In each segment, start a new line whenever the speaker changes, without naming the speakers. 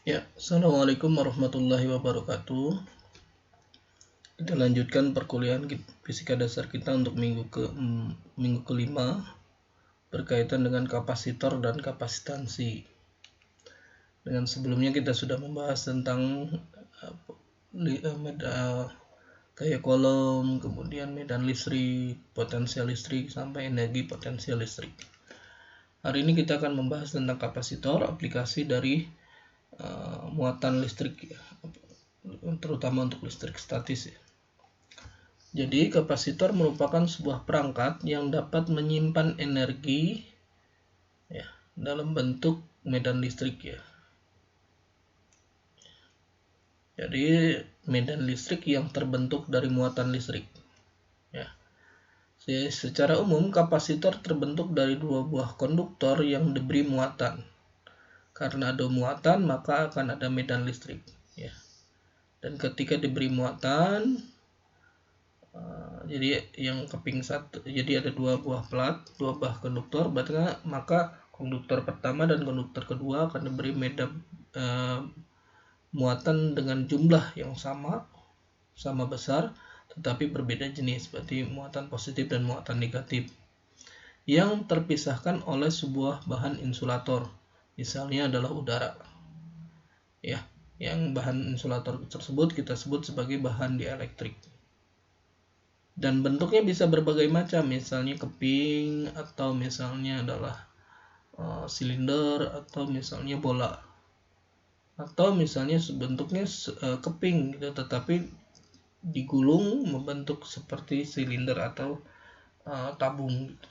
Ya, Assalamualaikum warahmatullahi wabarakatuh. Kita lanjutkan perkuliahan fisika dasar kita untuk minggu kelima berkaitan dengan kapasitor dan kapasitansi. Dengan sebelumnya kita sudah membahas tentang gaya kolom, kemudian medan listrik, potensial listrik, sampai energi potensial listrik. Hari ini kita akan membahas tentang kapasitor, aplikasi dari muatan listrik, terutama untuk listrik statis. Jadi kapasitor merupakan sebuah perangkat yang dapat menyimpan energi ya, dalam bentuk medan listrik ya. Jadi medan listrik yang terbentuk dari muatan listrik. Ya. Secara umum kapasitor terbentuk dari dua buah konduktor yang diberi muatan. Karena ada muatan maka akan ada medan listrik. Ya. Dan ketika diberi muatan, jadi yang keping satu, jadi ada dua buah plat, dua buah konduktor, maka konduktor pertama dan konduktor kedua akan diberi medan muatan dengan jumlah yang sama besar, tetapi berbeda jenis, berarti muatan positif dan muatan negatif, yang terpisahkan oleh sebuah bahan insulator, misalnya adalah udara. Ya, yang bahan insulator tersebut kita sebut sebagai bahan dieelektrik. Dan bentuknya bisa berbagai macam, misalnya keping, atau misalnya adalah silinder, atau misalnya bola, atau misalnya bentuknya keping gitu, tetapi digulung membentuk seperti silinder atau tabung gitu.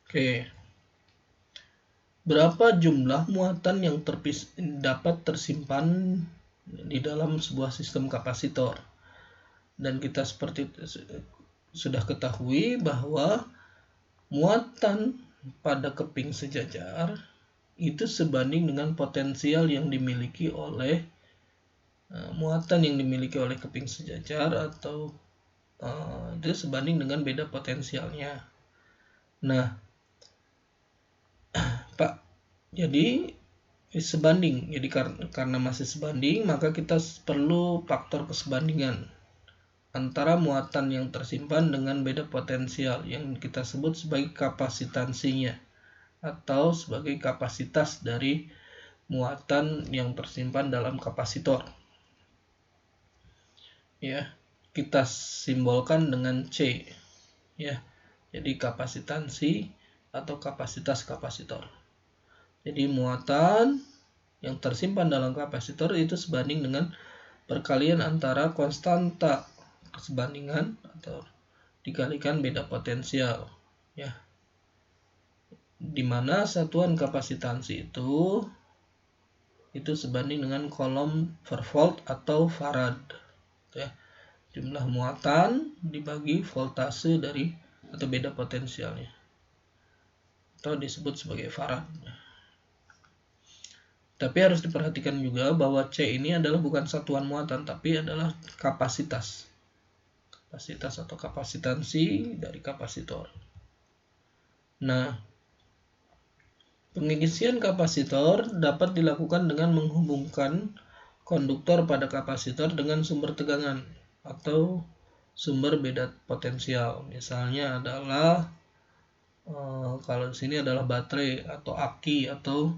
Oke. Berapa jumlah muatan yang dapat tersimpan di dalam sebuah sistem kapasitor? Dan kita seperti sudah ketahui bahwa muatan pada keping sejajar itu sebanding dengan potensial yang dimiliki oleh muatan yang dimiliki oleh keping sejajar, atau itu sebanding dengan beda potensialnya. Nah, Pak, jadi sebanding. Jadi karena masih sebanding, maka kita perlu faktor kesebandingan antara muatan yang tersimpan dengan beda potensial yang kita sebut sebagai kapasitansinya, atau sebagai kapasitas dari muatan yang tersimpan dalam kapasitor. Ya, kita simbolkan dengan C. Ya, jadi kapasitansi atau kapasitas kapasitor. Jadi muatan yang tersimpan dalam kapasitor itu sebanding dengan perkalian antara konstanta kesebandingan atau dikalikan beda potensial, ya. Di mana satuan kapasitansi itu sebanding dengan kolom per volt atau farad, ya. Jumlah muatan dibagi voltase dari atau beda potensialnya, atau disebut sebagai farad. Tapi harus diperhatikan juga bahwa C ini adalah bukan satuan muatan, tapi adalah kapasitas atau kapasitansi dari kapasitor. Nah, pengisian kapasitor dapat dilakukan dengan menghubungkan konduktor pada kapasitor dengan sumber tegangan atau sumber beda potensial. Misalnya adalah kalau di sini adalah baterai atau aki atau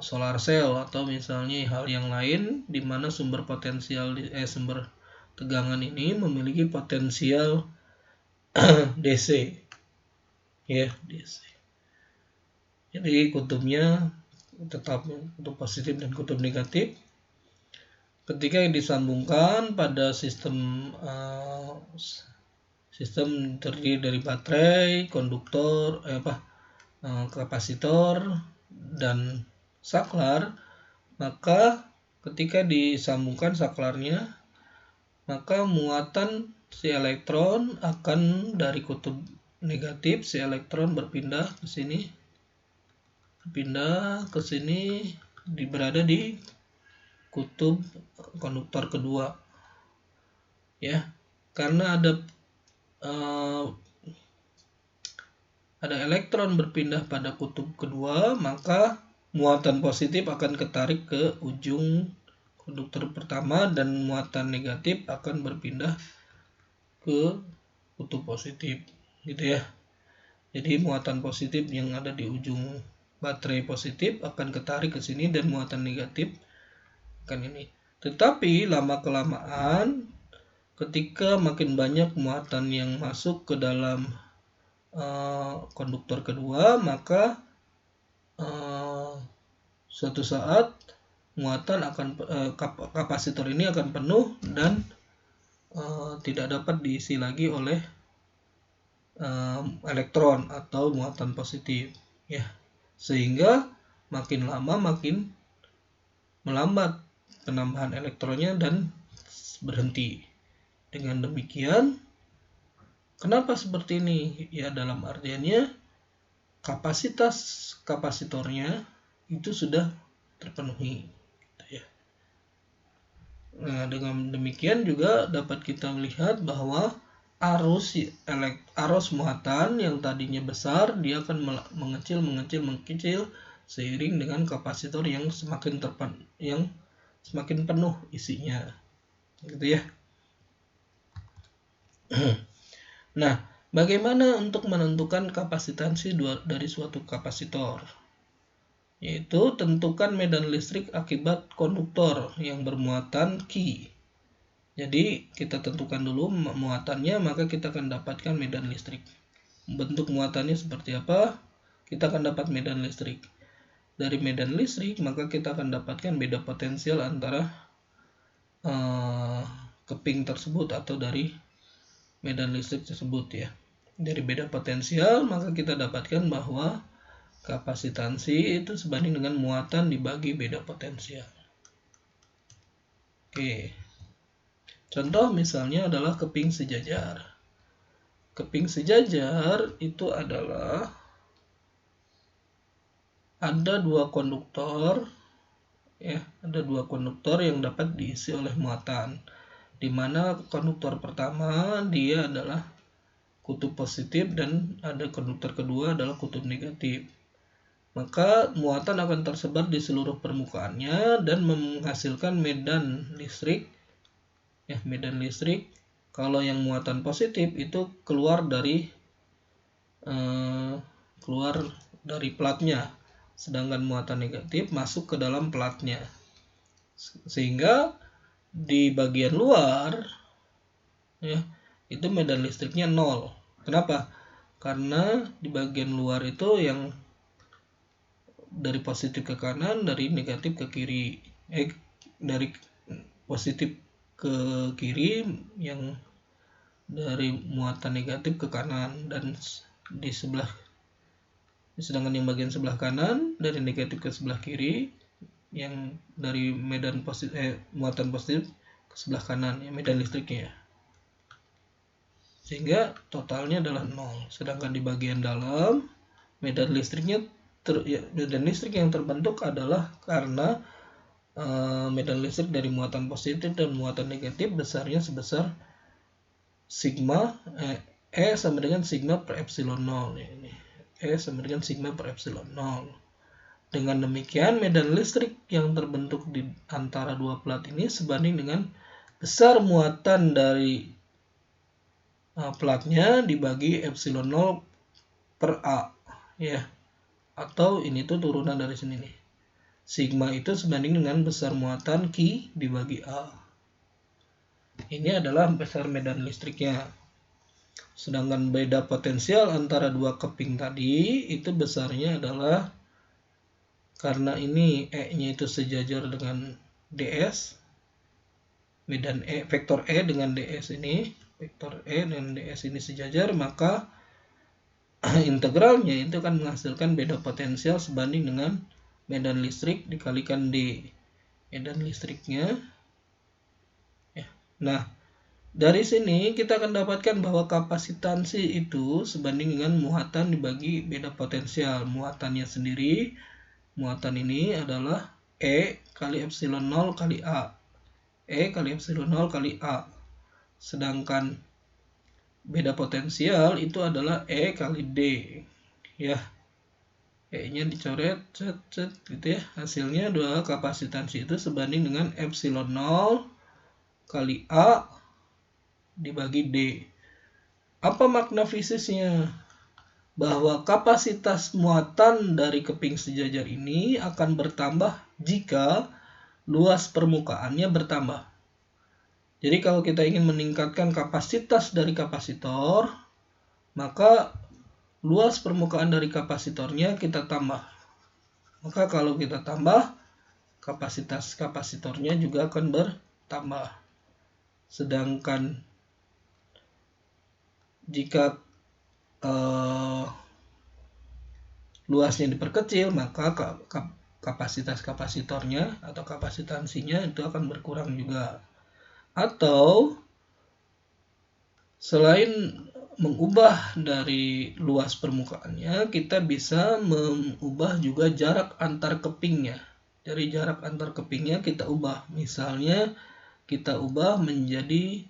solar cell, atau misalnya hal yang lain di mana sumber tegangan ini memiliki potensial DC, ya, DC. Jadi kutubnya tetap kutub positif dan kutub negatif. Ketika disambungkan pada sistem terdiri dari baterai, konduktor, kapasitor dan saklar, maka ketika disambungkan saklarnya, maka muatan si elektron akan dari kutub negatif, si elektron berpindah ke sini, berada di kutub konduktor kedua, ya. Karena ada elektron berpindah pada kutub kedua, maka muatan positif akan ketarik ke ujung konduktor pertama dan muatan negatif akan berpindah ke kutub positif, gitu ya. Jadi muatan positif yang ada di ujung baterai positif akan ketarik ke sini dan muatan negatif akan ini. Tetapi lama-kelamaan ketika makin banyak muatan yang masuk ke dalam konduktor kedua, maka suatu saat muatan kapasitor ini akan penuh dan tidak dapat diisi lagi oleh elektron atau muatan positif, ya, sehingga makin lama makin melambat penambahan elektronnya dan berhenti. Dengan demikian, kenapa seperti ini? Ya, dalam artiannya kapasitas kapasitornya itu sudah terpenuhi, gitu ya. Nah, dengan demikian juga dapat kita melihat bahwa arus muatan yang tadinya besar dia akan mengecil seiring dengan kapasitor yang semakin penuh isinya, gitu ya. Nah, bagaimana untuk menentukan kapasitansi dari suatu kapasitor? Yaitu tentukan medan listrik akibat konduktor yang bermuatan Q. Jadi kita tentukan dulu muatannya, maka kita akan dapatkan medan listrik. Bentuk muatannya seperti apa? Kita akan dapat medan listrik. Dari medan listrik, maka kita akan dapatkan beda potensial antara keping tersebut atau dari medan listrik tersebut, ya. Dari beda potensial, maka kita dapatkan bahwa kapasitansi itu sebanding dengan muatan dibagi beda potensial. Oke. Contoh misalnya adalah keping sejajar. Keping sejajar itu adalah ada dua konduktor, ya, ada dua konduktor yang dapat diisi oleh muatan. Di mana konduktor pertama dia adalah kutub positif dan ada konduktor kedua adalah kutub negatif. Maka muatan akan tersebar di seluruh permukaannya dan menghasilkan medan listrik. Ya, medan listrik kalau yang muatan positif itu keluar dari platnya, sedangkan muatan negatif masuk ke dalam platnya, sehingga di bagian luar, ya, itu medan listriknya 0. Kenapa? Karena di bagian luar itu yang dari positif ke kanan, dari negatif ke kiri, dari positif ke kiri, yang dari muatan negatif ke kanan, dan sedangkan yang bagian sebelah kanan dari negatif ke sebelah kiri, yang dari medan muatan positif ke sebelah kanan, ya, medan listriknya. Sehingga totalnya adalah 0. Sedangkan di bagian dalam medan listrik yang terbentuk adalah karena medan listrik dari muatan positif dan muatan negatif besarnya sebesar sigma E sama dengan sigma per epsilon 0. Ini E sama dengan sigma per epsilon 0. Dengan demikian medan listrik yang terbentuk di antara dua plat ini sebanding dengan besar muatan dari platnya dibagi epsilon 0 per A, ya. Atau ini tuh turunan dari sini nih. Sigma itu sebanding dengan besar muatan Q dibagi A. Ini adalah besar medan listriknya. Sedangkan beda potensial antara dua keping tadi itu besarnya adalah karena ini E-nya itu sejajar dengan DS. Medan vektor E dengan DS ini, vektor E dan DS ini sejajar, maka integralnya itu akan menghasilkan beda potensial sebanding dengan medan listrik dikalikan D, medan listriknya. Ya. Nah, dari sini kita akan dapatkan bahwa kapasitansi itu sebanding dengan muatan dibagi beda potensial. Muatannya sendiri, muatan ini adalah E kali epsilon 0 kali A. E kali epsilon 0 kali A. Sedangkan beda potensial itu adalah E kali D, ya. E-nya dicoret, gitu ya. Hasilnya adalah kapasitansi itu sebanding dengan epsilon 0 kali A dibagi D. Apa makna fisiknya? Bahwa kapasitas muatan dari keping sejajar ini akan bertambah jika luas permukaannya bertambah. Jadi kalau kita ingin meningkatkan kapasitas dari kapasitor, maka luas permukaan dari kapasitornya kita tambah. Maka kalau kita tambah, kapasitas kapasitornya juga akan bertambah. Sedangkan jika luasnya diperkecil, maka kapasitas kapasitornya atau kapasitansinya itu akan berkurang juga. Atau selain mengubah dari luas permukaannya, kita bisa mengubah juga jarak antar kepingnya. Dari jarak antar kepingnya kita ubah. Misalnya kita ubah menjadi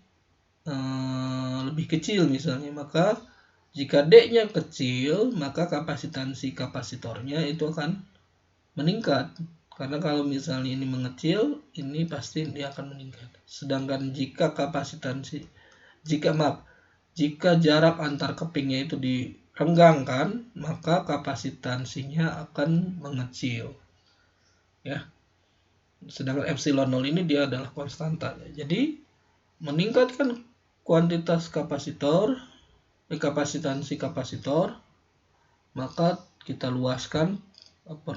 lebih kecil misalnya, maka jika D-nya kecil, maka kapasitansi kapasitornya itu akan meningkat. Karena kalau misalnya ini mengecil, ini pasti dia akan meningkat. Sedangkan jika jika jarak antar kepingnya itu direnggangkan, maka kapasitansinya akan mengecil. Ya. Sedangkan epsilon 0 ini dia adalah konstanta. Jadi meningkatkan kuantitas kapasitansi kapasitor, maka kita luaskan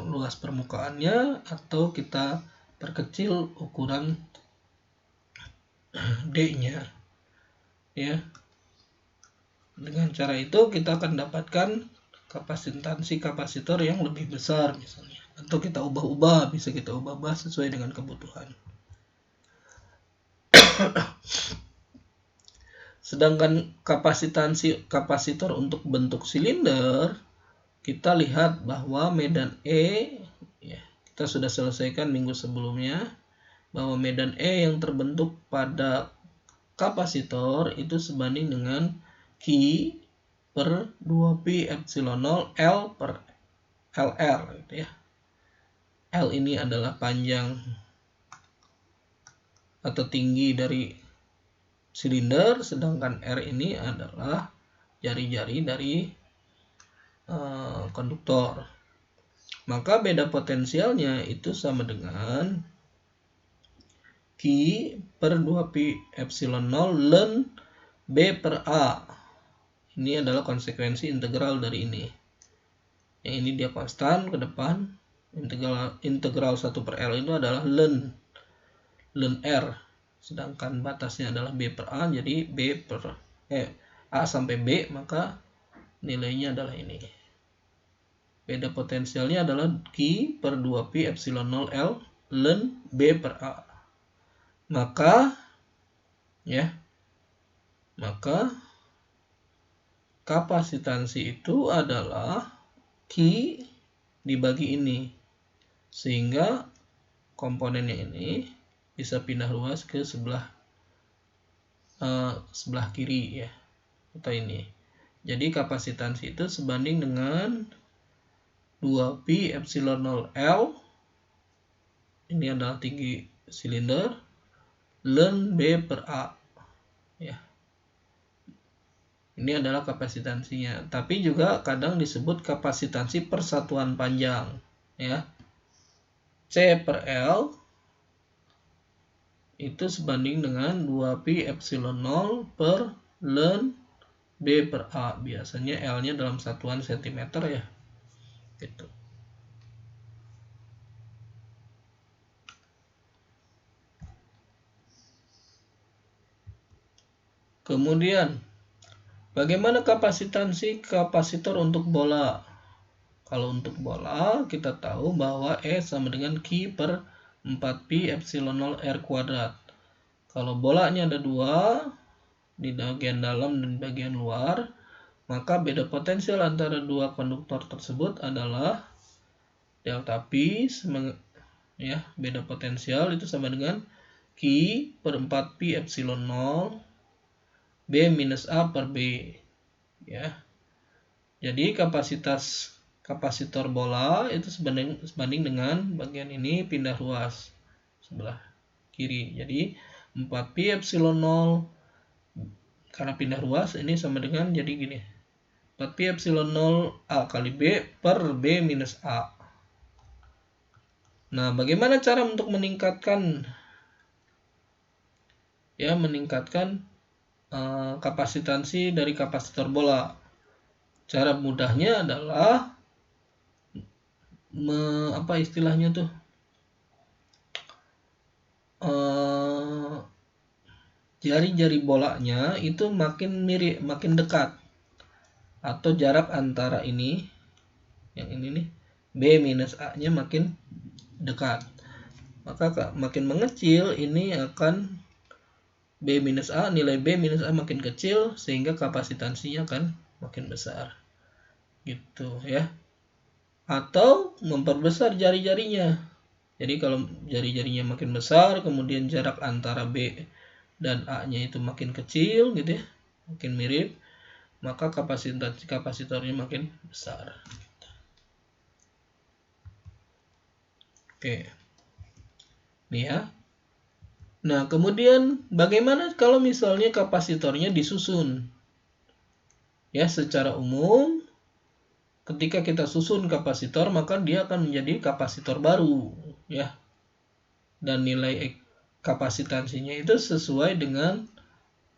luas permukaannya atau kita perkecil ukuran D-nya. Ya. Dengan cara itu kita akan dapatkan kapasitansi kapasitor yang lebih besar misalnya. Atau kita ubah-ubah, bisa kita ubah-ubah sesuai dengan kebutuhan. Sedangkan kapasitansi kapasitor untuk bentuk silinder, kita lihat bahwa medan E, ya, kita sudah selesaikan minggu sebelumnya, bahwa medan E yang terbentuk pada kapasitor itu sebanding dengan Q per 2pi epsilon 0 L per LR, gitu ya. L ini adalah panjang atau tinggi dari silinder, sedangkan R ini adalah jari-jari dari konduktor. Maka beda potensialnya itu sama dengan Q per 2pi epsilon 0 ln B per A. Ini adalah konsekuensi integral dari ini. Yang ini dia konstan ke depan. Integral 1 per L itu adalah ln R. Sedangkan batasnya adalah B per A, jadi A sampai B, maka nilainya adalah ini. Beda potensialnya adalah Q per 2pi epsilon 0 L ln B per A. Maka kapasitansi itu adalah Q dibagi ini. Sehingga komponennya ini bisa pindah luas ke sebelah kiri ya, atau ini. Jadi kapasitansi itu sebanding dengan 2pi epsilon 0 L, ini adalah tinggi silinder, ln B per A. Ya. Ini adalah kapasitansinya. Tapi juga kadang disebut kapasitansi persatuan panjang. Ya. C per L itu sebanding dengan 2pi epsilon 0 per ln B per A. Biasanya L-nya dalam satuan cm ya. Gitu. Kemudian, bagaimana kapasitansi kapasitor untuk bola? Kalau untuk bola, kita tahu bahwa E sama dengan Q per 4pi epsilon 0 R kuadrat. Kalau bolanya ada dua, di bagian dalam dan bagian luar, maka beda potensial antara dua konduktor tersebut adalah delta P, ya, beda potensial itu sama dengan Q per 4pi epsilon 0 B minus A per B. Ya. Jadi kapasitas kapasitor bola itu sebanding dengan bagian ini pindah ruas sebelah kiri. Jadi 4pi epsilon 0 karena pindah ruas ini sama dengan jadi gini. 4pi epsilon 0 A kali B per B minus A. Nah, bagaimana cara untuk meningkatkan kapasitansi dari kapasitor bola? Cara mudahnya adalah jari-jari bolanya itu makin mirip, makin dekat, atau jarak antara ini, yang ini nih, B minus A-nya makin dekat. Maka makin mengecil ini akan B minus A, nilai B minus A makin kecil sehingga kapasitansinya akan makin besar. Gitu ya. Atau memperbesar jari-jarinya. Jadi kalau jari-jarinya makin besar, kemudian jarak antara B dan A-nya itu makin kecil gitu ya, makin mirip, maka kapasitornya makin besar. Oke. Nih ya. Nah, kemudian bagaimana kalau misalnya kapasitornya disusun? Ya, secara umum ketika kita susun kapasitor, maka dia akan menjadi kapasitor baru, ya. Dan nilai kapasitansinya itu sesuai dengan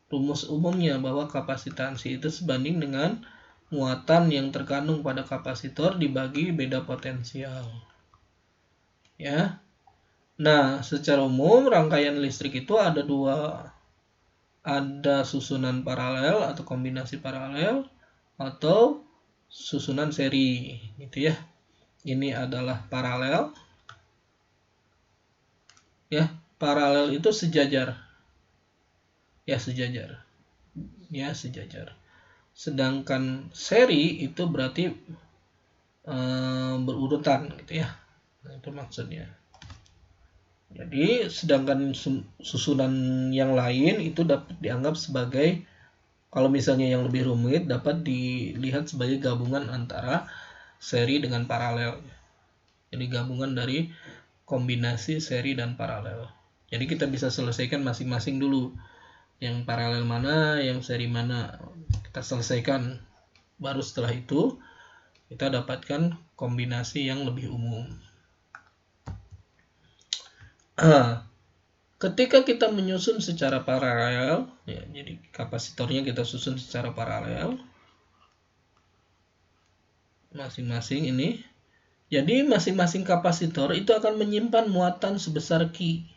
rumus umumnya bahwa kapasitansi itu sebanding dengan muatan yang terkandung pada kapasitor dibagi beda potensial. Ya. Nah, secara umum rangkaian listrik itu ada dua. Ada susunan paralel atau kombinasi paralel atau susunan seri, gitu ya. Ini adalah paralel. Ya, paralel itu sejajar. Ya, sejajar. Ya, sejajar. Sedangkan seri itu berarti berurutan, gitu ya. Nah, itu maksudnya. Jadi, sedangkan susunan yang lain itu dapat dianggap sebagai, kalau misalnya yang lebih rumit, dapat dilihat sebagai gabungan antara seri dengan paralel. Jadi gabungan dari kombinasi seri dan paralel. Jadi kita bisa selesaikan masing-masing dulu. Yang paralel mana, yang seri mana. Kita selesaikan. Baru setelah itu, kita dapatkan kombinasi yang lebih umum. Ketika kita menyusun secara paralel, ya, jadi kapasitornya kita susun secara paralel, masing-masing ini, jadi masing-masing kapasitor itu akan menyimpan muatan sebesar Q.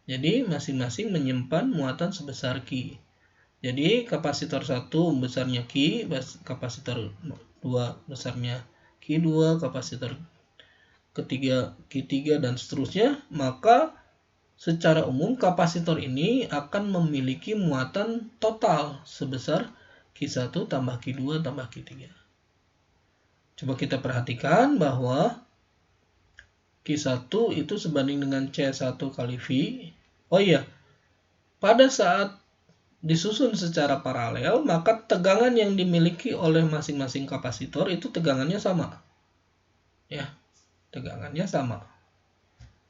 Jadi masing-masing menyimpan muatan sebesar Q. Jadi kapasitor 1 besarnya Q, kapasitor 2 besarnya Q2, kapasitor ketiga Q3 dan seterusnya, maka secara umum kapasitor ini akan memiliki muatan total sebesar Q1 tambah Q2 tambah Q3. Coba kita perhatikan bahwa Q1 itu sebanding dengan C1 kali V. Oh iya, pada saat disusun secara paralel, maka tegangan yang dimiliki oleh masing-masing kapasitor itu tegangannya sama. Ya, tegangannya sama.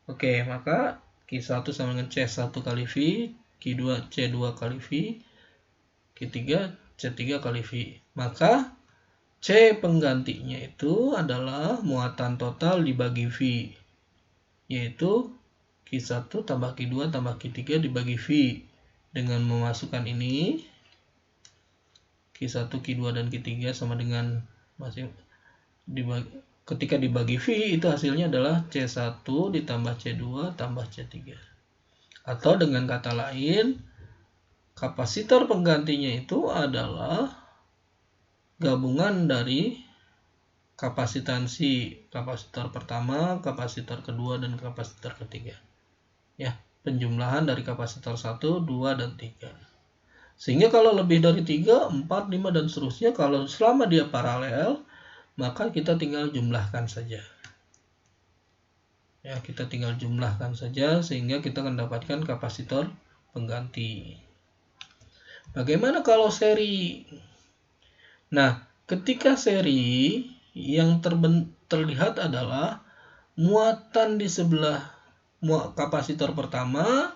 Oke, maka Q1 sama dengan C1 kali V, Q2 C2 kali V, Q3 C3 kali V. Maka C penggantinya itu adalah muatan total dibagi V, yaitu Q1 tambah Q2 tambah Q3 dibagi V. Dengan memasukkan ini, Q1, Q2, dan Q3 sama dengan ketika dibagi V, itu hasilnya adalah C1 ditambah C2 tambah C3. Atau dengan kata lain, kapasitor penggantinya itu adalah gabungan dari kapasitansi kapasitor pertama, kapasitor kedua, dan kapasitor ketiga. Ya, penjumlahan dari kapasitor 1, 2, dan 3. Sehingga kalau lebih dari 3, 4, 5, dan seterusnya, kalau selama dia paralel, maka kita tinggal jumlahkan saja. Ya, kita tinggal jumlahkan saja sehingga kita akan dapatkan kapasitor pengganti. Bagaimana kalau seri? Nah, ketika seri, yang terlihat adalah muatan di sebelah kapasitor pertama,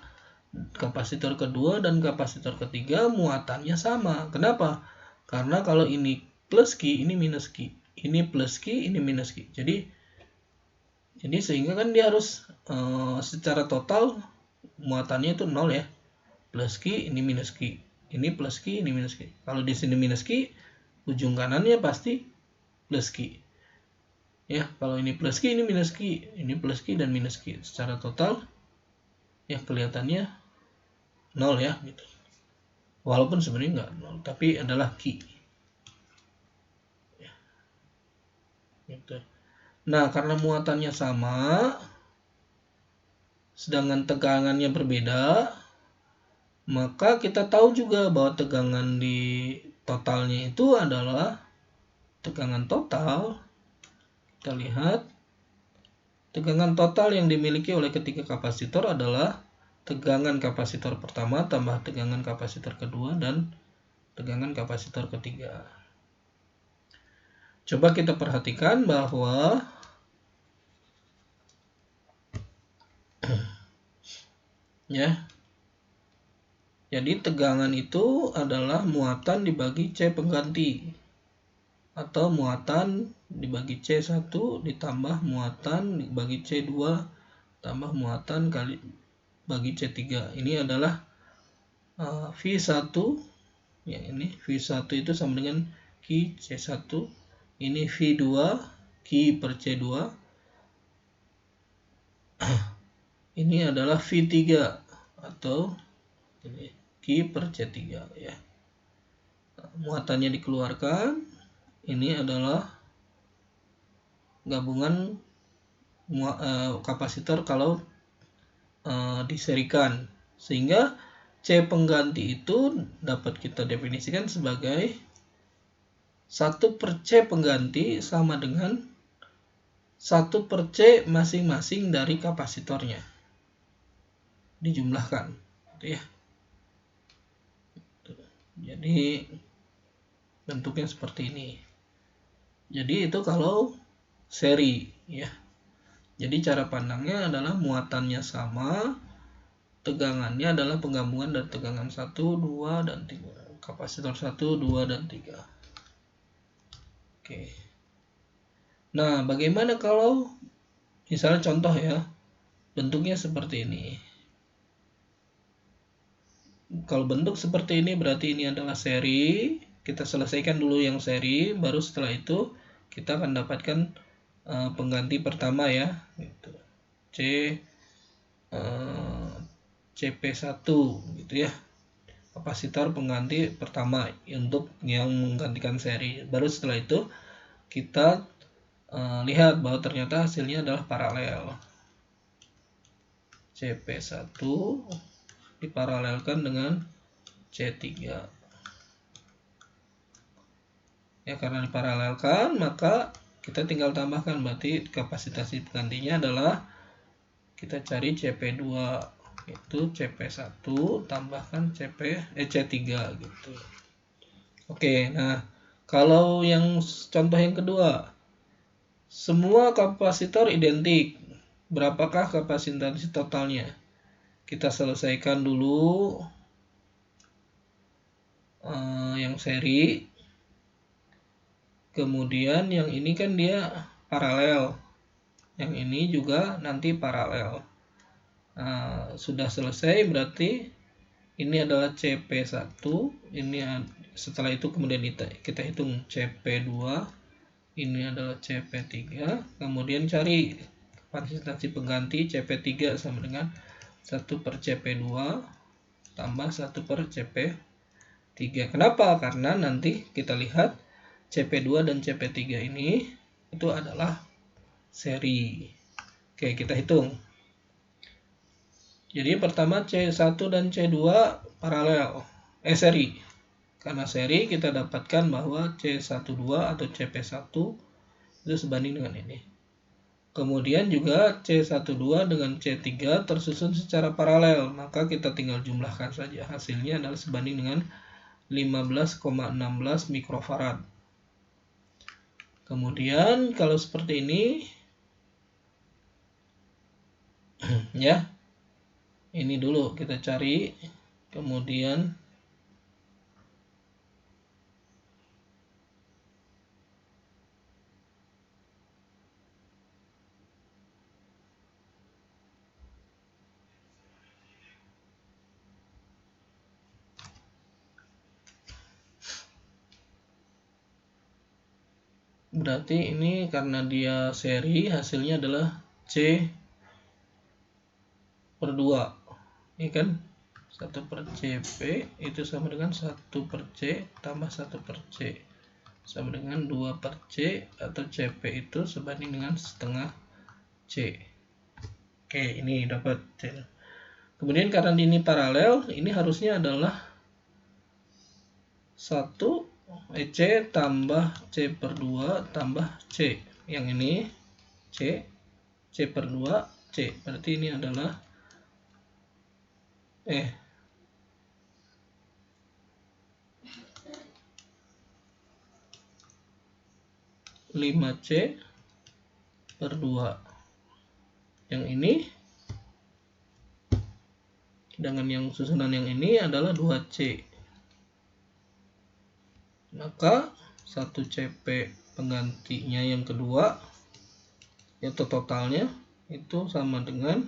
kapasitor kedua, dan kapasitor ketiga muatannya sama. Kenapa? Karena kalau ini plus Q, ini minus Q. Ini plus Q, ini minus Q. Jadi sehingga kan dia harus secara total muatannya itu 0 ya. Plus Q, ini minus Q. Ini plus Q, ini minus Q. Kalau di sini minus Q, ujung kanannya pasti plus Q. Ya, kalau ini plus Q, ini minus Q. Ini plus Q dan minus Q. Secara total ya kelihatannya 0 ya gitu. Walaupun sebenarnya enggak 0, tapi adalah Q. Ya. Gitu. Nah, karena muatannya sama, sedangkan tegangannya berbeda, maka kita tahu juga bahwa tegangan di totalnya itu adalah tegangan total. Kita lihat, tegangan total yang dimiliki oleh ketiga kapasitor adalah tegangan kapasitor pertama tambah tegangan kapasitor kedua dan tegangan kapasitor ketiga. Coba kita perhatikan bahwa ya, jadi tegangan itu adalah muatan dibagi C pengganti, atau muatan dibagi C1 ditambah muatan dibagi C2 tambah muatan kali bagi C3. Ini adalah V1 ya, ini V1 itu sama dengan Q C1, ini V2 Q per C2, ini adalah V3 atau ini Q per C3 ya. Muatannya dikeluarkan, ini adalah gabungan kapasitor kalau diserikan, sehingga C pengganti itu dapat kita definisikan sebagai 1 per C pengganti sama dengan 1 per C masing-masing dari kapasitornya dijumlahkan gitu ya. Jadi bentuknya seperti ini. Jadi itu kalau seri ya. Jadi cara pandangnya adalah muatannya sama, tegangannya adalah penggabungan dari tegangan 1, 2, dan 3. Kapasitor 1, 2, dan 3. Oke. Nah, bagaimana kalau misalnya contoh ya, bentuknya seperti ini. Kalau bentuk seperti ini berarti ini adalah seri. Kita selesaikan dulu yang seri, baru setelah itu kita akan dapatkan pengganti pertama ya, gitu. CP1 gitu ya, kapasitor pengganti pertama untuk yang menggantikan seri. Baru setelah itu kita lihat bahwa ternyata hasilnya adalah paralel. CP1 diparalelkan dengan C3 ya, karena diparalelkan maka kita tinggal tambahkan, berarti kapasitas penggantinya adalah kita cari CP2 itu CP1 tambahkan C3 gitu. Oke, nah kalau yang contoh yang kedua, semua kapasitor identik, berapakah kapasitas totalnya? Kita selesaikan dulu yang seri, kemudian yang ini kan dia paralel, yang ini juga nanti paralel. Sudah selesai, berarti ini adalah CP1, ini setelah itu kemudian kita hitung CP2, ini adalah CP3, kemudian cari kapasitas pengganti CP3 sama dengan 1 per CP2 tambah 1 per CP3. Kenapa? Karena nanti kita lihat CP2 dan CP3 ini itu adalah seri. Oke, kita hitung. Jadi pertama C1 dan C2 paralel, seri. Karena seri kita dapatkan bahwa C12 atau CP1 itu sebanding dengan ini. Kemudian juga C12 dengan C3 tersusun secara paralel, maka kita tinggal jumlahkan saja. Hasilnya adalah sebanding dengan 15,16 mikrofarad. Kemudian kalau seperti ini ya, ini dulu kita cari, kemudian berarti ini karena dia seri, hasilnya adalah C per 2, ya kan? 1 per CP itu sama dengan 1 per C tambah 1 per C sama dengan 2 per C, atau CP itu sebanding dengan setengah C. Oke, ini dapat C. Kemudian karena ini paralel, ini harusnya adalah 1 C tambah C per 2 tambah C. Yang ini C per 2 C. Berarti ini adalah 5C per 2. Yang ini, sedangkan yang susunan yang ini adalah 2C. Maka 1 CP penggantinya yang kedua, yaitu totalnya itu sama dengan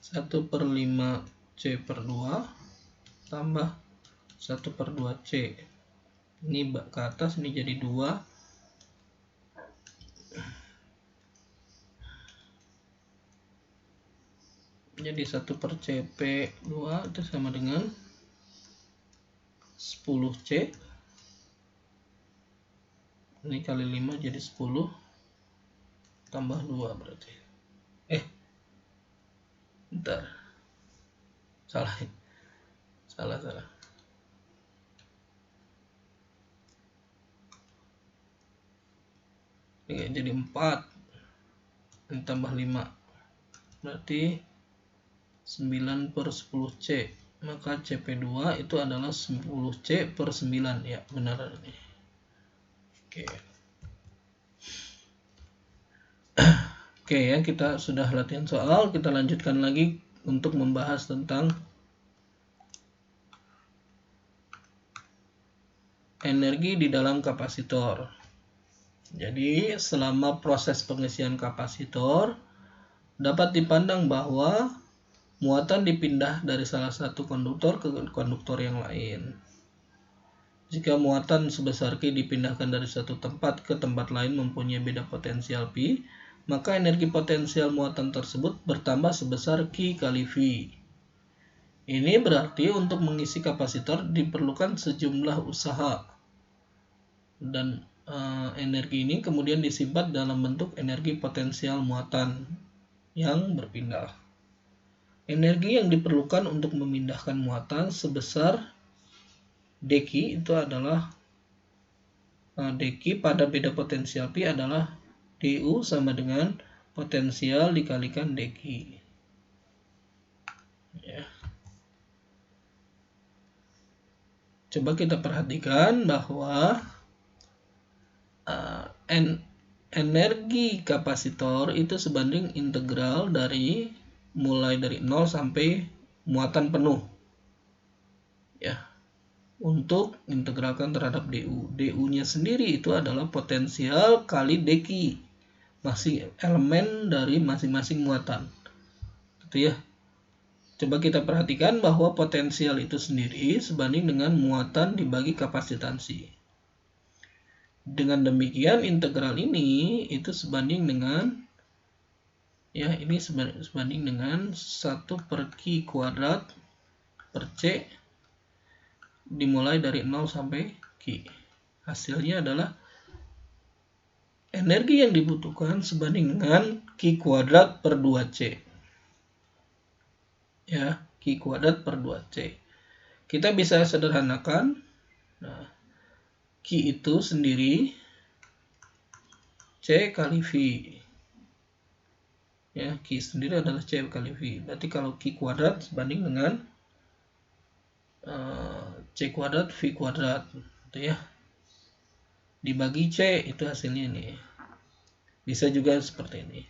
1 per 5 C per 2 tambah 1 per 2 C. Ini ke atas, ini jadi 2. Jadi 1 per CP 2 itu sama dengan 10C. Ini kali 5 jadi 10 tambah 2 berarti. Bentar. Salah. Ini jadi 4. Ini tambah 5. Berarti 9 per 10C. Maka CP2 itu adalah 10C per 9. Ya, benar ini. Oke. Oke ya, kita sudah latihan soal. Kita lanjutkan lagi untuk membahas tentang energi di dalam kapasitor. Jadi, selama proses pengisian kapasitor, dapat dipandang bahwa muatan dipindah dari salah satu konduktor ke konduktor yang lain. Jika muatan sebesar Q dipindahkan dari satu tempat ke tempat lain mempunyai beda potensial P, maka energi potensial muatan tersebut bertambah sebesar Q kali V. Ini berarti untuk mengisi kapasitor diperlukan sejumlah usaha, dan energi ini kemudian disimpan dalam bentuk energi potensial muatan yang berpindah. Energi yang diperlukan untuk memindahkan muatan sebesar dq itu adalah dq pada beda potensial P adalah du sama dengan potensial dikalikan dq. Ya. Coba kita perhatikan bahwa energi kapasitor itu sebanding integral mulai dari 0 sampai muatan penuh. Ya. Untuk integralkan terhadap du. Du-nya sendiri itu adalah potensial kali dq. Masih elemen dari masing-masing muatan. Gitu ya. Coba kita perhatikan bahwa potensial itu sendiri sebanding dengan muatan dibagi kapasitansi. Dengan demikian integral ini itu sebanding dengan, ya, ini sebanding dengan 1 per Q kuadrat per C dimulai dari 0 sampai Q. Hasilnya adalah energi yang dibutuhkan sebanding dengan Q kuadrat per 2C. Ya, Q kuadrat per 2C. Kita bisa sederhanakan. Nah, Q itu sendiri C kali V. Ya, Q sendiri adalah C kali V. Berarti kalau Q kuadrat sebanding dengan C kuadrat V kuadrat, gitu ya. dibagi C, itu hasilnya ini. Bisa juga seperti ini.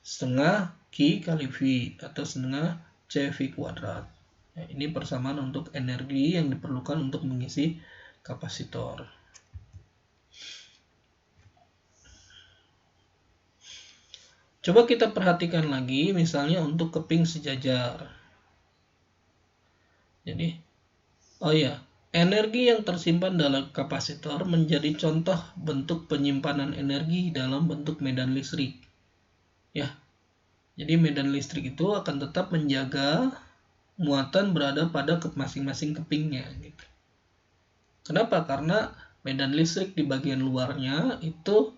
Setengah Q kali V atau setengah CV kuadrat. Nah, ini persamaan untuk energi yang diperlukan untuk mengisi kapasitor. Coba kita perhatikan lagi, misalnya untuk keping sejajar. Jadi, energi yang tersimpan dalam kapasitor menjadi contoh bentuk penyimpanan energi dalam bentuk medan listrik. Ya, jadi medan listrik itu akan tetap menjaga muatan berada pada masing-masing kepingnya. Gitu. Kenapa? Karena medan listrik di bagian luarnya itu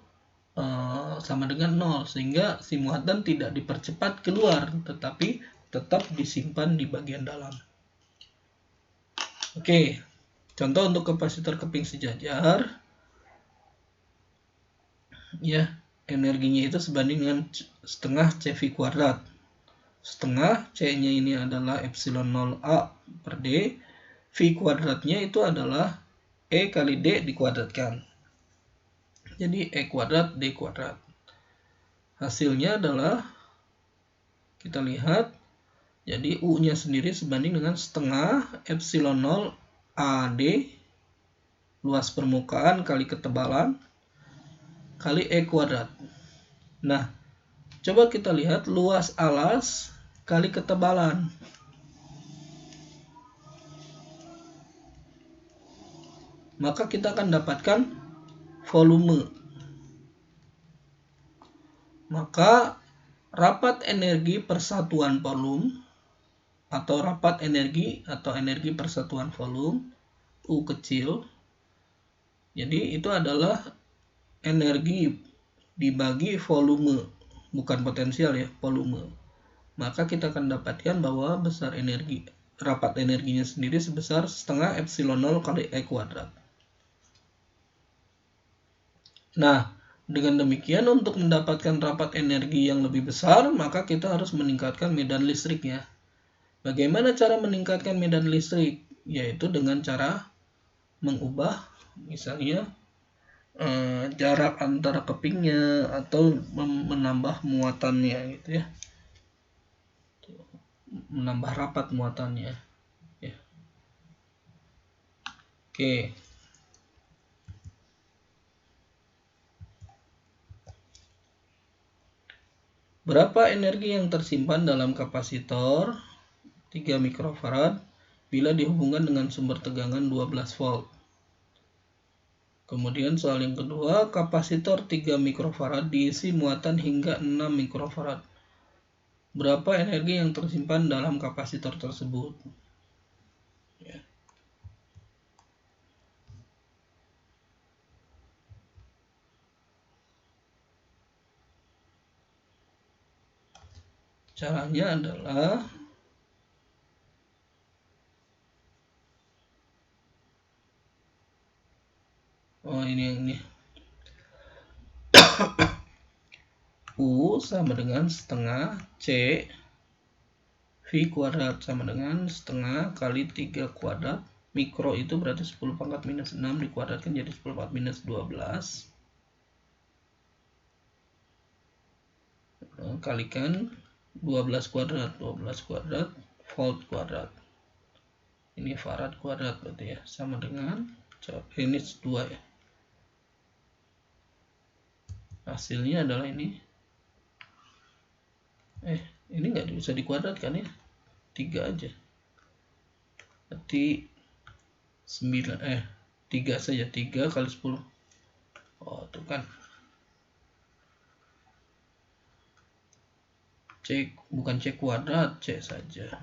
sama dengan 0, sehingga si muatan tidak dipercepat keluar, tetapi tetap disimpan di bagian dalam. Oke, contoh untuk kapasitor keping sejajar, ya, energinya itu sebanding dengan setengah CV kuadrat. Setengah C-nya ini adalah epsilon 0A per D, V kuadratnya itu adalah E kali D dikuadratkan. Jadi E kuadrat D kuadrat. Hasilnya adalah, kita lihat, jadi U-nya sendiri sebanding dengan setengah epsilon 0 AD, luas permukaan kali ketebalan, kali E kuadrat. Nah, coba kita lihat luas alas kali ketebalan. Maka kita akan dapatkan volume. Maka rapat energi persatuan volume atau rapat energi atau energi persatuan volume U kecil. Jadi itu adalah energi dibagi volume, bukan potensial ya, volume. Maka kita akan dapatkan bahwa besar energi, rapat energinya sendiri sebesar setengah epsilon 0 kali E kuadrat. Nah, dengan demikian untuk mendapatkan rapat energi yang lebih besar, maka kita harus meningkatkan medan listriknya. Bagaimana cara meningkatkan medan listrik? Yaitu dengan cara mengubah misalnya jarak antara kepingnya atau menambah muatannya gitu ya. Menambah rapat muatannya. Ya. Oke. Berapa energi yang tersimpan dalam kapasitor 3 mikrofarad bila dihubungkan dengan sumber tegangan 12 volt? Kemudian soal yang kedua, kapasitor 3 mikrofarad diisi muatan hingga 6 mikrofarad. Berapa energi yang tersimpan dalam kapasitor tersebut? Ya. Caranya adalah ini U sama dengan setengah C V kuadrat sama dengan setengah kali 3 kuadrat. Mikro itu berarti 10 pangkat minus 6 dikuadratkan jadi 10 pangkat minus 12 kalikan 12 kuadrat volt kuadrat. Ini farad kuadrat berarti ya, sama dengan ini 2 ya. Hasilnya adalah ini. Ini nggak bisa dikuadratkan ya. 3 aja. Berarti 3 saja, 3 kali 10. Oh, itu kan. Bukan C kuadrat, C saja.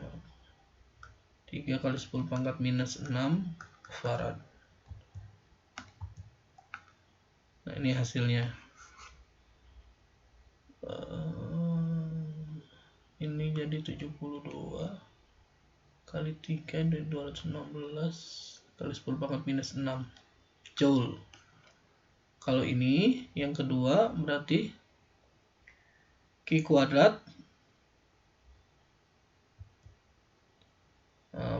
3 kali 10 pangkat minus 6 farad. Nah, ini hasilnya. Ini jadi 72 kali 3 dari 216 kali 10 pangkat minus 6 joule. Kalau ini yang kedua berarti Q kuadrat.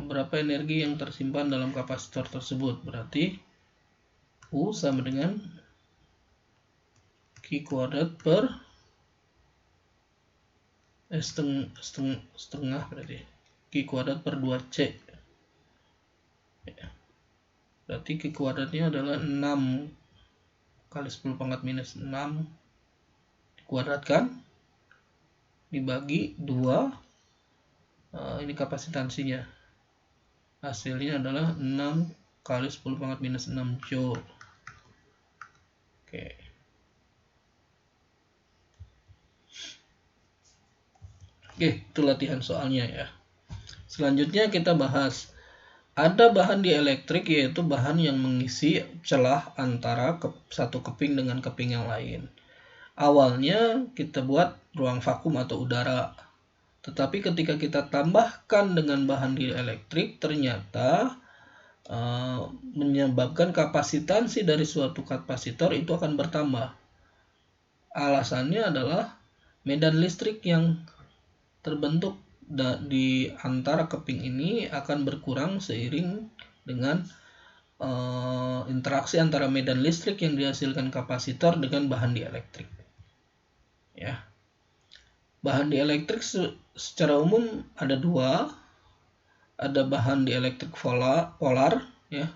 Berapa energi yang tersimpan dalam kapasitor tersebut? Berarti U sama dengan Q kuadrat per setengah berarti Q kuadrat per 2C. Berarti Q kuadratnya adalah 6 kali 10 pangkat minus 6 dikuadratkan dibagi 2. Ini kapasitansinya. Hasilnya adalah 6 kali 10 pangkat minus 6 Joule. Oke. Itu latihan soalnya ya. Selanjutnya kita bahas. Ada bahan dielektrik, yaitu bahan yang mengisi celah antara satu keping dengan keping yang lain. Awalnya kita buat ruang vakum atau udara. Tetapi ketika kita tambahkan dengan bahan dielektrik, ternyata menyebabkan kapasitansi dari suatu kapasitor itu akan bertambah. Alasannya adalah medan listrik yang terbentuk di antara keping ini akan berkurang seiring dengan interaksi antara medan listrik yang dihasilkan kapasitor dengan bahan dielektrik. Ya. Bahan dielektrik secara umum ada 2. Ada bahan dielektrik polar, ya.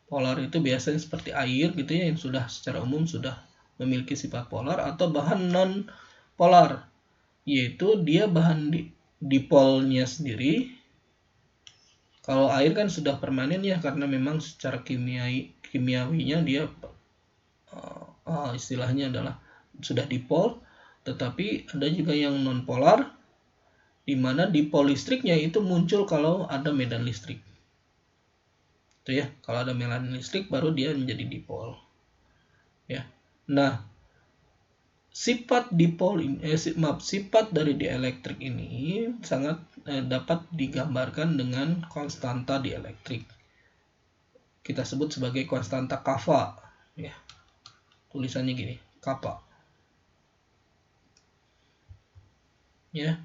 Polar itu biasanya seperti air gitu ya, yang sudah secara umum sudah memiliki sifat polar, atau bahan non polar, yaitu dia bahan dipolnya sendiri. Kalau air kan sudah permanen ya, karena memang secara kimiawinya dia istilahnya adalah sudah dipol. Tetapi ada juga yang non polar, di mana dipol listriknya itu muncul kalau ada medan listrik. Itu ya, kalau ada medan listrik baru dia menjadi dipol. Ya. Nah, sifat dari dielektrik ini sangat dapat digambarkan dengan konstanta dielektrik. Kita sebut sebagai konstanta kappa, ya. Tulisannya gini, kappa. Ya.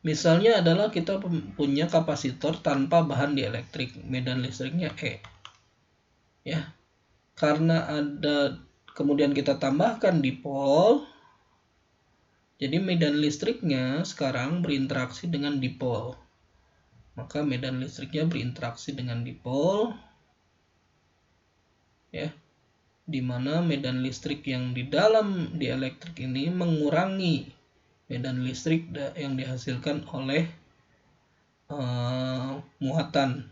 Misalnya adalah kita punya kapasitor tanpa bahan dielektrik, medan listriknya E. Ya. Karena kemudian kita tambahkan dipol, jadi medan listriknya sekarang berinteraksi dengan dipol. Maka medan listriknya berinteraksi dengan dipol, ya, di mana medan listrik yang di dalam dielektrik ini mengurangi medan listrik yang dihasilkan oleh muatan,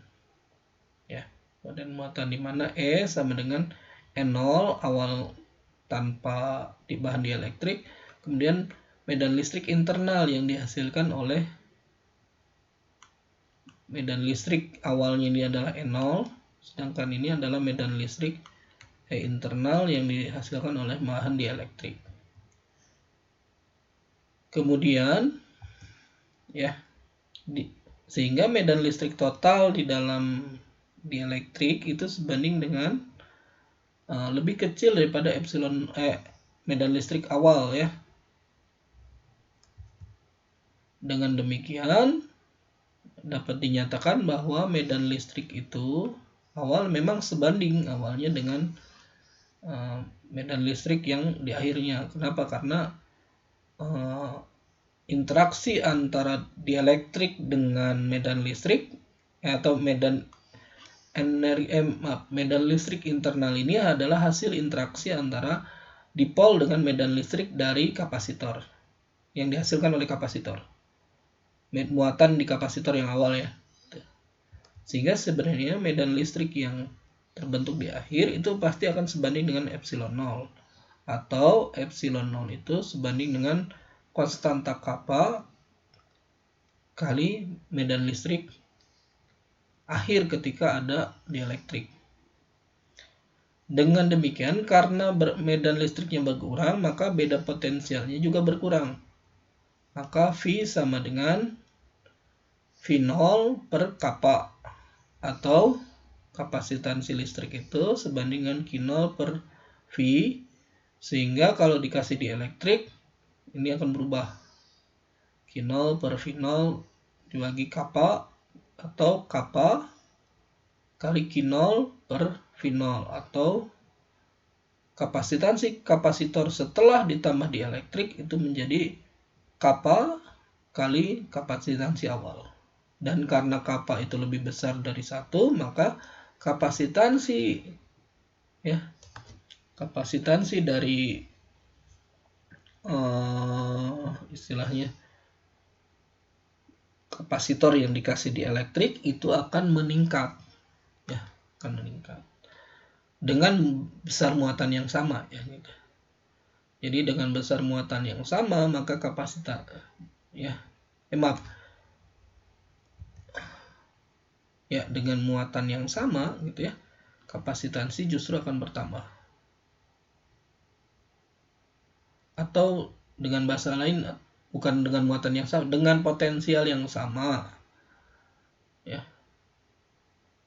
ya, dan muatan, di mana E sama dengan N0 awal tanpa bahan dielektrik, kemudian medan listrik internal yang dihasilkan oleh medan listrik awalnya ini adalah N0, sedangkan ini adalah medan listrik internal yang dihasilkan oleh bahan dielektrik. Kemudian ya, sehingga medan listrik total di dalam dielektrik itu sebanding dengan lebih kecil daripada medan listrik awal, ya. Dengan demikian dapat dinyatakan bahwa medan listrik itu awal memang sebanding awalnya dengan medan listrik yang di akhirnya. Kenapa? Karena interaksi antara dielektrik dengan medan listrik atau medan listrik internal ini adalah hasil interaksi antara dipol dengan medan listrik dari kapasitor yang dihasilkan oleh kapasitor, muatan di kapasitor yang awal, ya. Sehingga sebenarnya medan listrik yang terbentuk di akhir itu pasti akan sebanding dengan epsilon 0, atau epsilon 0 itu sebanding dengan konstanta kappa kali medan listrik akhir ketika ada dielektrik. Dengan demikian, karena medan listriknya berkurang, maka beda potensialnya juga berkurang. Maka V sama dengan V0 per kappa, atau kapasitansi listrik itu sebanding dengan Q0 per V, sehingga kalau dikasih dielektrik ini akan berubah. Q0 per V0 dibagi kappa, atau kappa kali Q0 per V0, atau kapasitansi kapasitor setelah ditambah dielektrik itu menjadi kappa kali kapasitansi awal. Dan karena kappa itu lebih besar dari 1, maka kapasitansi dari istilahnya kapasitor yang dikasih dielektrik itu akan meningkat, dengan besar muatan yang sama, gitu. Jadi dengan besar muatan yang sama, maka kapasitas dengan muatan yang sama, gitu ya, kapasitansi justru akan bertambah. Atau dengan bahasa lain, bukan dengan muatan yang sama, dengan potensial yang sama, ya,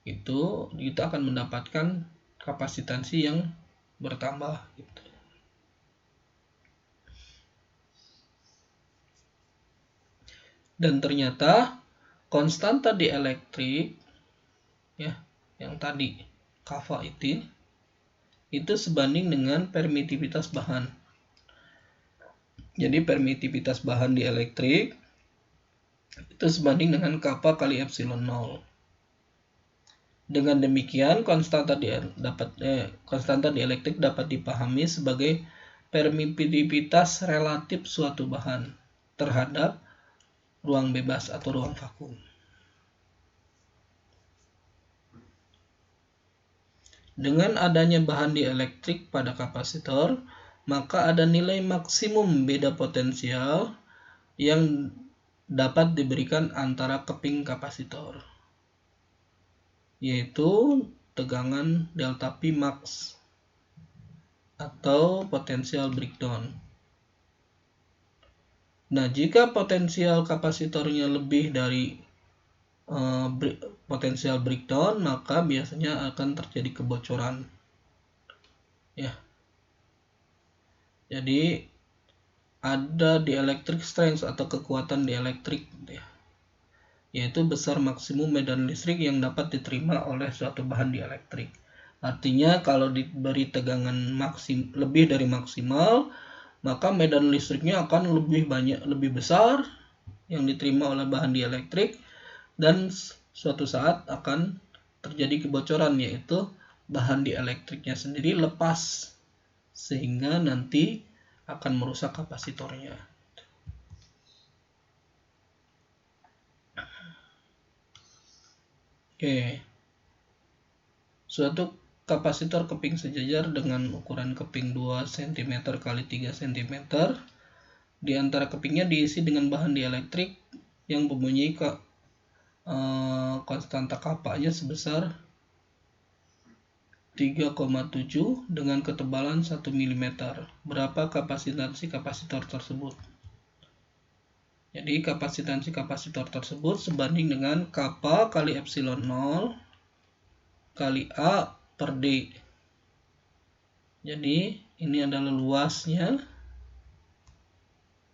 itu kita akan mendapatkan kapasitansi yang bertambah, gitu. Dan ternyata konstanta dielektrik, yang tadi kappa itu sebanding dengan permitivitas bahan. Jadi permitivitas bahan dielektrik itu sebanding dengan kappa kali epsilon 0. Dengan demikian konstanta dielektrik dapat dipahami sebagai permitivitas relatif suatu bahan terhadap ruang bebas atau ruang vakum. Dengan adanya bahan dielektrik pada kapasitor, maka ada nilai maksimum beda potensial yang dapat diberikan antara keping kapasitor, yaitu tegangan delta P max atau potensial breakdown. Nah, jika potensial kapasitornya lebih dari potensial breakdown, maka biasanya akan terjadi kebocoran. Jadi ada dielectric strength atau kekuatan dielektrik, yaitu besar maksimum medan listrik yang dapat diterima oleh suatu bahan dielektrik. Artinya kalau diberi tegangan lebih dari maksimal, maka medan listriknya akan lebih besar yang diterima oleh bahan dielektrik, dan suatu saat akan terjadi kebocoran, yaitu bahan dielektriknya sendiri lepas sehingga nanti akan merusak kapasitornya. Suatu kapasitor keping sejajar dengan ukuran keping 2 cm x 3 cm. Di antara kepingnya diisi dengan bahan dielektrik yang mempunyai konstanta kappa-nya sebesar 3,7 dengan ketebalan 1 mm. Berapa kapasitansi kapasitor tersebut? Jadi kapasitansi kapasitor tersebut sebanding dengan kappa kali epsilon 0 kali A per D. Jadi ini adalah luasnya,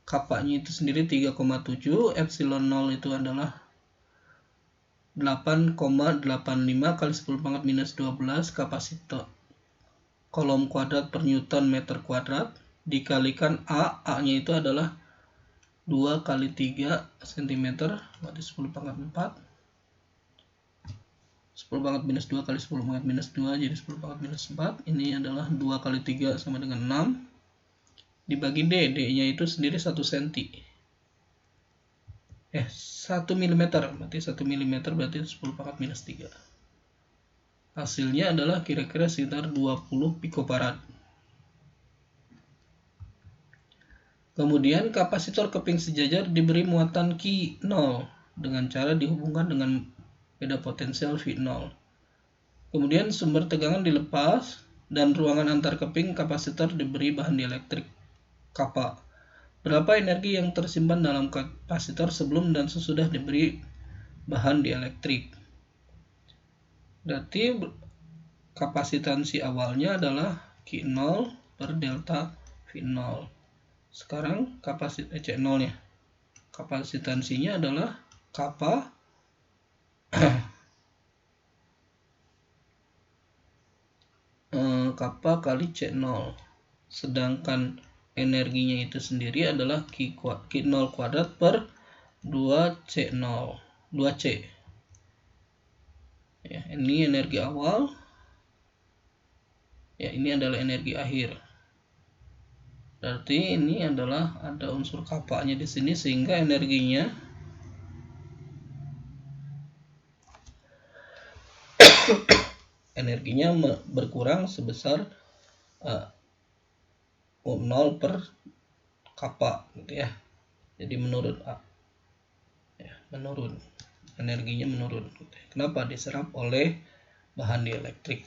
kappa-nya itu sendiri 3,7, epsilon 0 itu adalah 8,85 kali 10 pangkat minus 12 kapasitor kolom kuadrat per Newton meter kuadrat dikalikan A-nya itu adalah 2 kali 3 cm, berarti 10 pangkat 4. 10 pangkat minus 2 kali 10 pangkat minus 2 jadi 10 pangkat minus 4. Ini adalah 2 kali 3 sama dengan 6 dibagi D. D-nya itu sendiri 1 cm. 1 mm, berarti 1 mm berarti 10 pangkat minus 3. Hasilnya adalah kira-kira sekitar 20 picofarad. Kemudian kapasitor keping sejajar diberi muatan Q0 dengan cara dihubungkan dengan beda potensial V0. Kemudian sumber tegangan dilepas dan ruangan antar keping kapasitor diberi bahan dielektrik kappa. Berapa energi yang tersimpan dalam kapasitor sebelum dan sesudah diberi bahan dielektrik? Berarti kapasitansi awalnya adalah Q0 per delta V0. Sekarang C0 ya. Kapasitansinya adalah kappa kappa kali C0. Sedangkan energinya itu sendiri adalah Q0 kuadrat per 2C0, 2C. Ya, ini energi awal. Ya, ini adalah energi akhir. Berarti ini adalah ada unsur kapanya di sini sehingga energinya berkurang sebesar 0 per kappa gitu ya. Jadi menurun energinya menurun. Kenapa? Diserap oleh bahan dielektrik.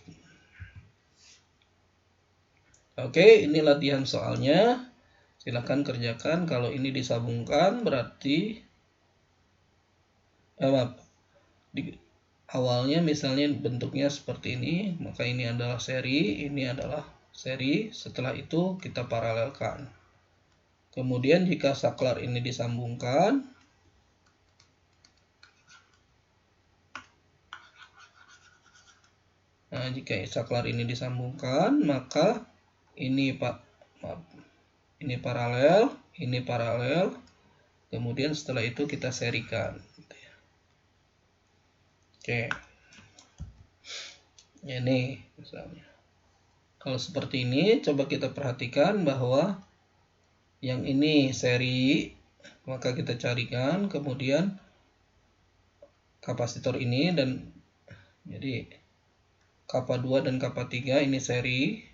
Oke, ini latihan soalnya. Silakan kerjakan. Kalau ini disambungkan berarti awalnya misalnya bentuknya seperti ini, maka ini adalah seri, ini adalah seri. Setelah itu kita paralelkan. Kemudian jika saklar ini disambungkan, jika saklar ini disambungkan, maka ini paralel, kemudian setelah itu kita serikan. Oke, ini misalnya. Kalau seperti ini, coba kita perhatikan bahwa yang ini seri, maka kita carikan, kemudian kapasitor ini dan jadi kappa 2 dan kappa 3 ini seri.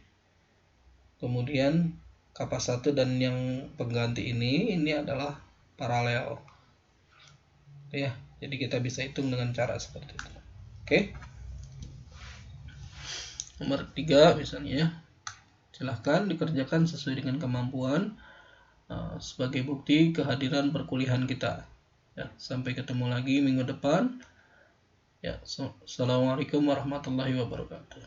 Kemudian kappa 1 dan yang pengganti ini adalah paralel. Ya, jadi kita bisa hitung dengan cara seperti itu. Oke. Nomor 3 misalnya. Silahkan dikerjakan sesuai dengan kemampuan. Sebagai bukti kehadiran perkuliahan kita. Ya, sampai ketemu lagi minggu depan. Ya, assalamualaikum warahmatullahi wabarakatuh.